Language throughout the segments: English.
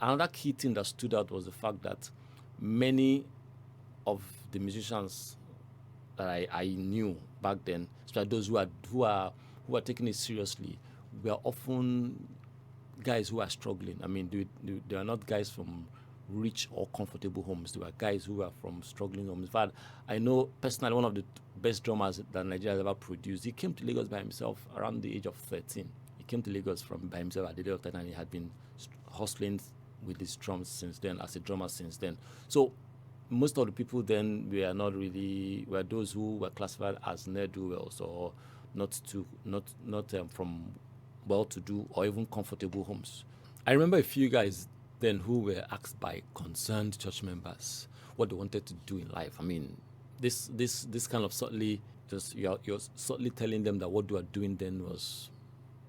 another key thing that stood out was the fact that many of the musicians that I knew back then, especially those who are taking it seriously, were often guys who are struggling. I mean, they are not guys from rich or comfortable homes. They were guys who are from struggling homes. In fact, I know personally one of the best drummers that Nigeria has ever produced. He came to Lagos by himself around the age of 13. He came to Lagos from by himself at the age of 13, and he had been hustling with his drums since then, as a drummer since then. So most of the people then were those who were classified as ne'er-do-wells, or not from well-to-do or even comfortable homes. I remember a few guys then who were asked by concerned church members what they wanted to do in life. I mean, this kind of subtly, just you're subtly telling them that what they were doing then was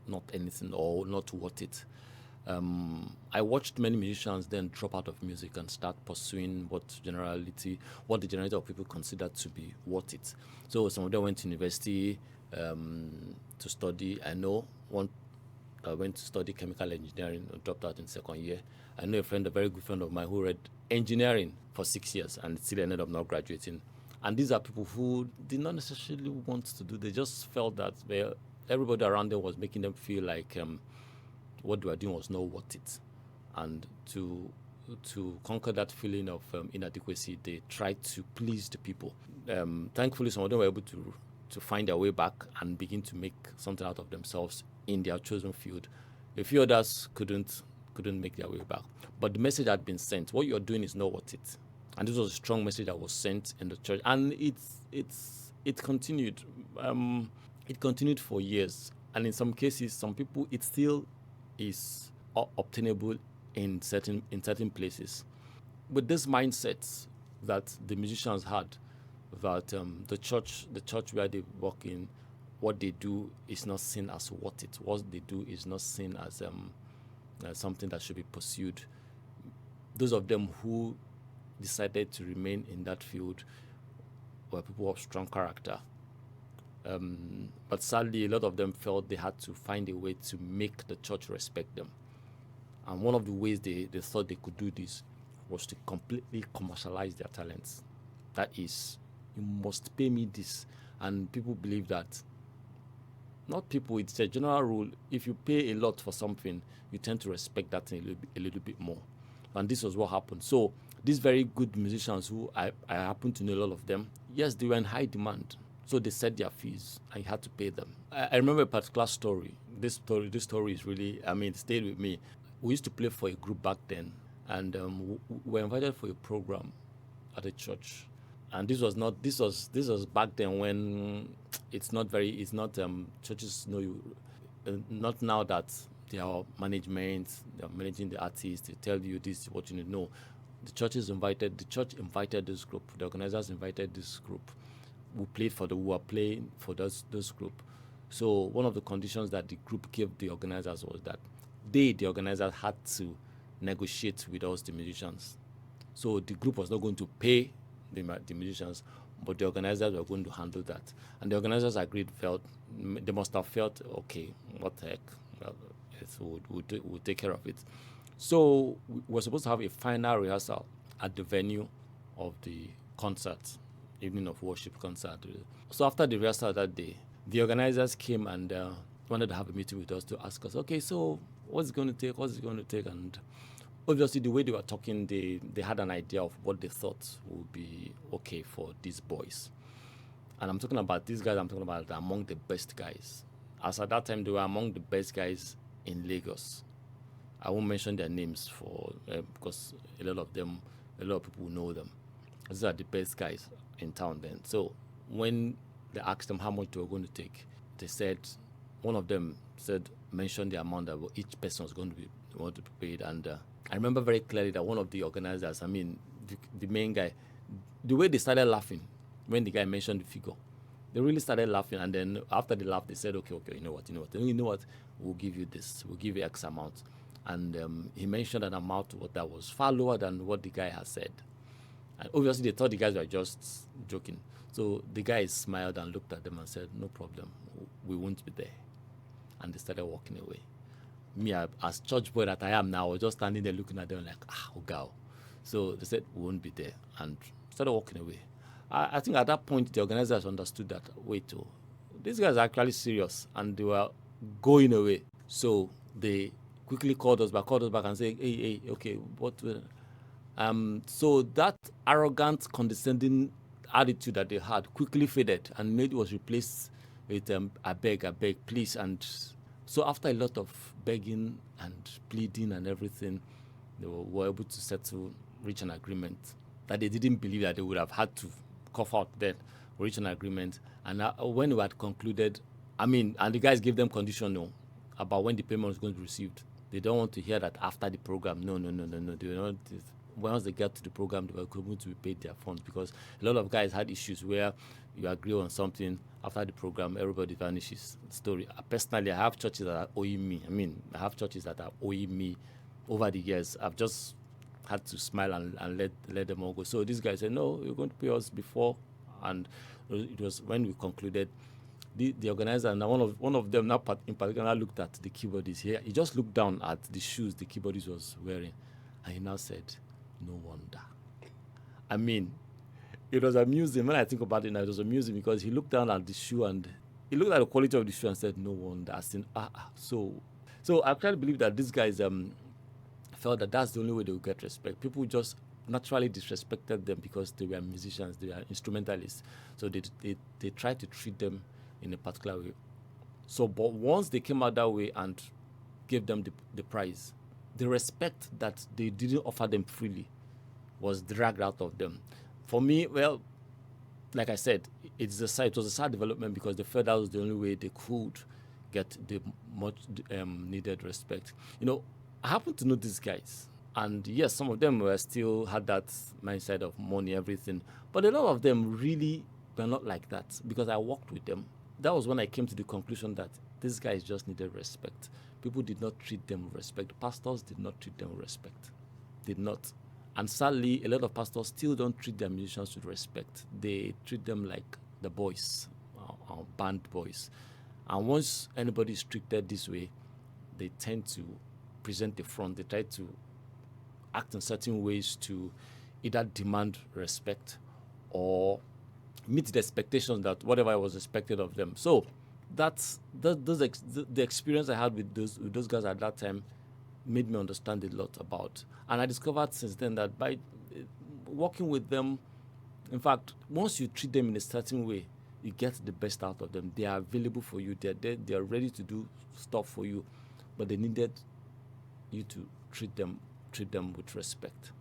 not anything or not worth it. I watched many musicians then drop out of music and start pursuing what the generality of people considered to be worth it. So some of them went to university to study. I know one went to study chemical engineering and dropped out in second year. I know a very good friend of mine, who read engineering for 6 years and still ended up not graduating. And these are people who did not necessarily want to do. They just felt that everybody around them was making them feel like what they were doing was not worth it. And to conquer that feeling of inadequacy, they tried to please the people. Thankfully, some of them were able to find their way back and begin to make something out of themselves in their chosen field. A few others couldn't make their way back. But the message had been sent. What you're doing is not worth it. And this was a strong message that was sent in the church. And it continued. It continued for years. And in some cases, some people, it still is obtainable in certain places. With this mindset that the musicians had, that the church where they work in, what they do is not seen as worth it. What they do is not seen as something that should be pursued. Those of them who decided to remain in that field were people of strong character. But sadly, a lot of them felt they had to find a way to make the church respect them. And one of the ways they thought they could do this was to completely commercialize their talents. That is, you must pay me this. And people believe that. Not people, it's a general rule. If you pay a lot for something, you tend to respect that thing a little bit more. And this was what happened. So these very good musicians, who I happen to know a lot of them, yes, they were in high demand. So they set their fees and you had to pay them. I remember a particular story. This story is really, it stayed with me. We used to play for a group back then, and we were invited for a program at a church. And this was back then when churches know you, not now that they are management, they are managing the artists, they tell you this is what you need to know. The church invited this group, the organizers invited this group. We were playing for this group. So one of the conditions that the group gave the organizers was that the organizers, had to negotiate with us, the musicians. So the group was not going to pay the musicians, but the organizers were going to handle that. And the organizers agreed, they must have felt, okay, what the heck, we'll take care of it. So we were supposed to have a final rehearsal at the venue of the concert, evening of worship concert. So after the rehearsal that day, the organizers came and wanted to have a meeting with us to ask us, okay, so what's it going to take? And obviously, the way they were talking, they had an idea of what they thought would be okay for these boys. And I'm talking about these guys, among the best guys. As at that time, they were among the best guys in Lagos. I won't mention their names because a lot of people know them. These are the best guys in town then. So when they asked them how much they were going to take, they said, one of them mentioned the amount that each person was going to be paid. And I remember very clearly that one of the organizers, the main guy, the way they started laughing when the guy mentioned the figure, they really started laughing. And then after they laughed, they said, okay, you know what, we'll give you this, we'll give you X amount. And he mentioned an amount that was far lower than what the guy had said. And obviously, they thought the guys were just joking. So the guy smiled and looked at them and said, no problem, we won't be there. And they started walking away. me as church boy that I am now, I was just standing there looking at them like, oh girl. So they said we won't be there and started walking away. I think at that point the organizers understood that wait, oh, these guys are actually serious and they were going away. So they quickly called us back and said, hey, okay, what? So that arrogant, condescending attitude that they had quickly faded and it was replaced with I beg, please. And so after a lot of begging and pleading and everything, they were able to reach an agreement that they didn't believe that they would have had to cough out then, reach an agreement. And when we had concluded, and the guys gave them conditional about when the payment was going to be received. They don't want to hear that after the program. No. They don't. Once they get to the program, they were going to be paid their funds, because a lot of guys had issues where you agree on something, after the program, everybody vanishes. Story. Personally, I have churches that are owing me. I have churches that are owing me over the years. I've just had to smile and let them all go. So these guys said, no, you're going to pay us before. And it was when we concluded, the organizer, and one of them now in particular looked at the keyboardist here. He just looked down at the shoes the keyboardist was wearing, and he now said, no wonder. It was amusing. When I think about it now, it was amusing because he looked down at the shoe and he looked at the quality of the shoe and said, no wonder. So I actually believe that these guys felt that that's the only way they would get respect. People just naturally disrespected them because they were musicians, they were instrumentalists. So they tried to treat them in a particular way. So, but once they came out that way and gave them the prize, the respect that they didn't offer them freely was dragged out of them. For me, well, like I said, it was a sad development because they felt that was the only way they could get the much needed respect. I happen to know these guys, and yes, some of them had that mindset of money, everything, but a lot of them really were not like that because I worked with them. That was when I came to the conclusion that these guys just needed respect. People did not treat them with respect. Pastors did not treat them with respect. Did not. And sadly, a lot of pastors still don't treat their musicians with respect. They treat them like the boys, band boys. And once anybody is treated this way, they tend to present the front. They try to act in certain ways to either demand respect or meet the expectations that whatever was expected of them. So that's the experience I had with those guys at that time made me understand a lot about. And I discovered since then that by working with them, in fact, once you treat them in a certain way, you get the best out of them. They are available for you. They are ready to do stuff for you, but they needed you to treat them with respect.